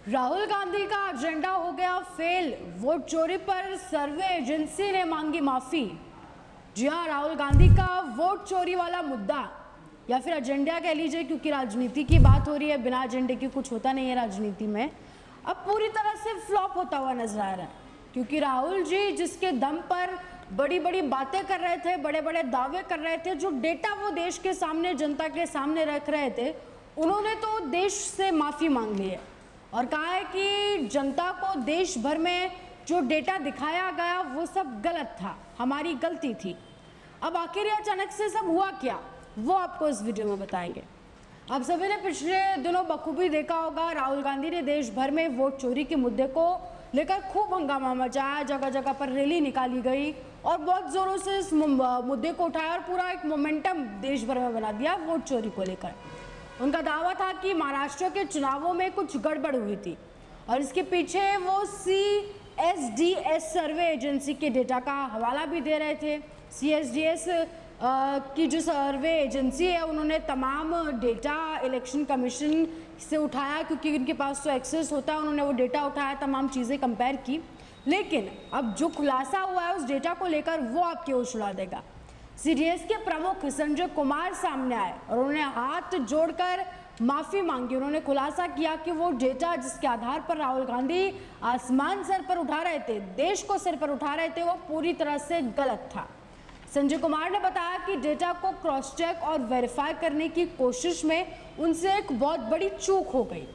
राहुल गांधी का एजेंडा हो गया फेल, वोट चोरी पर सर्वे एजेंसी ने मांगी माफी। जी हां, राहुल गांधी का वोट चोरी वाला मुद्दा या फिर एजेंडा कह लीजिए, क्योंकि राजनीति की बात हो रही है, बिना एजेंडे के कुछ होता नहीं है राजनीति में, अब पूरी तरह से फ्लॉप होता हुआ नजर आ रहा है। क्योंकि राहुल जी जिसके दम पर बड़ी बड़ी बातें कर रहे थे, बड़े बड़े दावे कर रहे थे, जो डेटा वो देश के सामने, जनता के सामने रख रहे थे, उन्होंने तो देश से माफी मांग ली है और कहा है कि जनता को देश भर में जो डेटा दिखाया गया वो सब गलत था, हमारी गलती थी। अब आखिर अचानक से सब हुआ क्या, वो आपको इस वीडियो में बताएंगे। आप सभी ने पिछले दिनों बखूबी देखा होगा, राहुल गांधी ने देश भर में वोट चोरी के मुद्दे को लेकर खूब हंगामा मचाया, जगह जगह पर रैली निकाली गई और बहुत जोरों से इस मुद्दे को उठाया और पूरा एक मोमेंटम देश भर में बना दिया वोट चोरी को लेकर। उनका दावा था कि महाराष्ट्र के चुनावों में कुछ गड़बड़ हुई थी और इसके पीछे वो CSDS सर्वे एजेंसी के डेटा का हवाला भी दे रहे थे। CSDS की जो सर्वे एजेंसी है, उन्होंने तमाम डेटा इलेक्शन कमीशन से उठाया, क्योंकि उनके पास तो एक्सेस होता है, उन्होंने वो डेटा उठाया, तमाम चीज़ें कंपेयर की। लेकिन अब जो खुलासा हुआ है उस डेटा को लेकर वो आपके होश उड़ा देगा। CDS के प्रमुख संजय कुमार सामने आए और उन्होंने हाथ जोड़कर माफी मांगी। उन्होंने खुलासा किया कि वो डेटा जिसके आधार पर राहुल गांधी आसमान सर पर उठा रहे थे, देश को सिर पर उठा रहे थे, वो पूरी तरह से गलत था। संजय कुमार ने बताया कि डेटा को क्रॉस चेक और वेरीफाई करने की कोशिश में उनसे एक बहुत बड़ी चूक हो गई।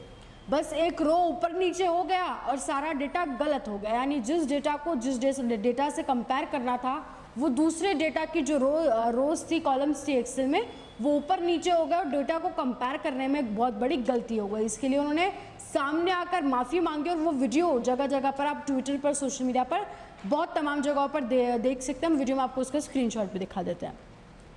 बस एक रो ऊपर नीचे हो गया और सारा डेटा गलत हो गया, यानी जिस डेटा को जिस डेटा से कंपेयर करना था वो दूसरे डेटा की जो रोज थी, कॉलम्स थी एक्सेल में, वो ऊपर नीचे हो गया और डेटा को कंपेयर करने में एक बहुत बड़ी गलती हो गई। इसके लिए उन्होंने सामने आकर माफ़ी मांगी और वो वीडियो जगह जगह पर, आप ट्विटर पर, सोशल मीडिया पर बहुत तमाम जगहों पर देख सकते हैं। वीडियो में आपको उसका स्क्रीनशॉट भी दिखा देते हैं।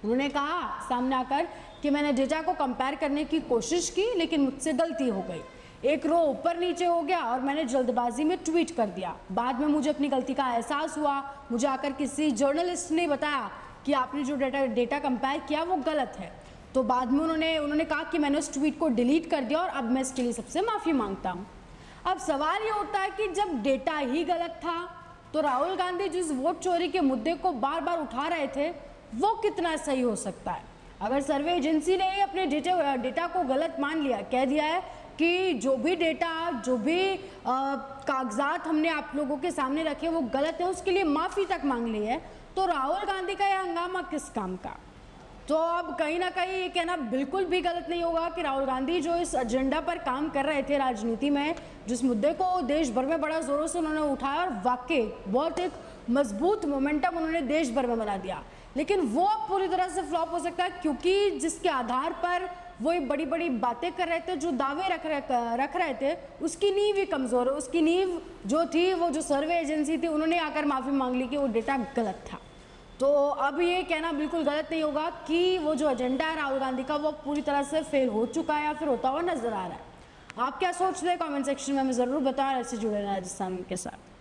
उन्होंने कहा सामने आकर कि मैंने डेटा को कंपेयर करने की कोशिश की लेकिन मुझसे गलती हो गई, एक रो ऊपर नीचे हो गया और मैंने जल्दबाजी में ट्वीट कर दिया। बाद में मुझे अपनी गलती का एहसास हुआ, मुझे आकर किसी जर्नलिस्ट ने बताया कि आपने जो डेटा कंपेयर किया वो गलत है। तो बाद में उन्होंने कहा कि मैंने उस ट्वीट को डिलीट कर दिया और अब मैं इसके लिए सबसे माफ़ी मांगता हूँ। अब सवाल ये होता है कि जब डेटा ही गलत था तो राहुल गांधी जिस वोट चोरी के मुद्दे को बार बार उठा रहे थे वो कितना सही हो सकता है। अगर सर्वे एजेंसी ने अपने डेटा को गलत मान लिया, कह दिया है कि जो भी डेटा, जो भी कागजात हमने आप लोगों के सामने रखे वो गलत है, उसके लिए माफ़ी तक मांग ली है, तो राहुल गांधी का यह हंगामा किस काम का। तो अब कहीं ना कहीं ये कहना बिल्कुल भी गलत नहीं होगा कि राहुल गांधी जो इस एजेंडा पर काम कर रहे थे राजनीति में, जिस मुद्दे को देश भर में बड़ा ज़ोरों से उन्होंने उठाया और वाकई बहुत एक मजबूत मोमेंटम उन्होंने देश भर में बना दिया, लेकिन वो अब पूरी तरह से फ्लॉप हो सकता है, क्योंकि जिसके आधार पर वो बड़ी बड़ी बातें कर रहे थे, जो दावे रख रहे थे, उसकी नींव ही कमज़ोर है। उसकी नींव जो थी, वो जो सर्वे एजेंसी थी, उन्होंने आकर माफ़ी मांग ली कि वो डेटा गलत था। तो अब ये कहना बिल्कुल गलत नहीं होगा कि वो जो एजेंडा है राहुल गांधी का वो पूरी तरह से फेल हो चुका है या फिर होता हुआ नजर आ रहा है। आप क्या सोचते हैं कमेंट सेक्शन में हमें ज़रूर बताएं। ऐसे जुड़े रहें राजस्थान के साथ।